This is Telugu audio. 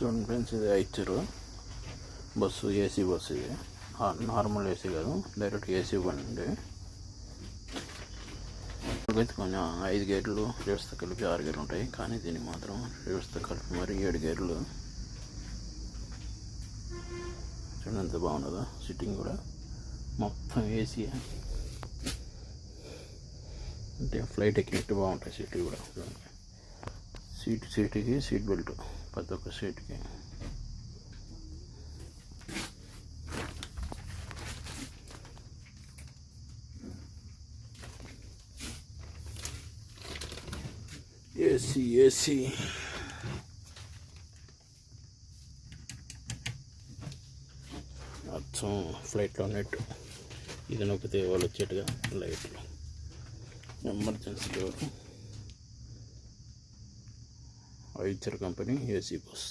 చూడండి ఫ్రెండ్స్, ఇది ఇచ్చారు బస్సు, ఏసీ బస్సు. ఇది నార్మల్ ఏసీ కాదు, డైరెక్ట్ ఏసీ బండి. ఇప్పుడైతే కొంచెం 5 గేర్లు రివర్స్తో కలిపి 6 గేర్లు ఉంటాయి, కానీ దీనికి మాత్రం రివర్స్తో కలిపి మరి 7 గేర్లు. చూడండి ఎంత బాగున్నదో, సిట్టింగ్ కూడా మొత్తం ఏసీ, అంటే ఫ్లైట్ ఎక్కినట్టు బాగుంటాయి సీట్లు కూడా. చూడండి, సీటుకి సీట్ బెల్ట్ ప్రతి ఒక్క సీట్కి. ఏసీ అచ్చం ఫ్లైట్లో ఉన్నట్టు. ఇది నొక్కితే వాళ్ళు వచ్చేట్టుగా లైట్లు, ఎమర్జెన్సీ డోర్. ఇచ్చారు కంపెనీ ఏసీ బస్.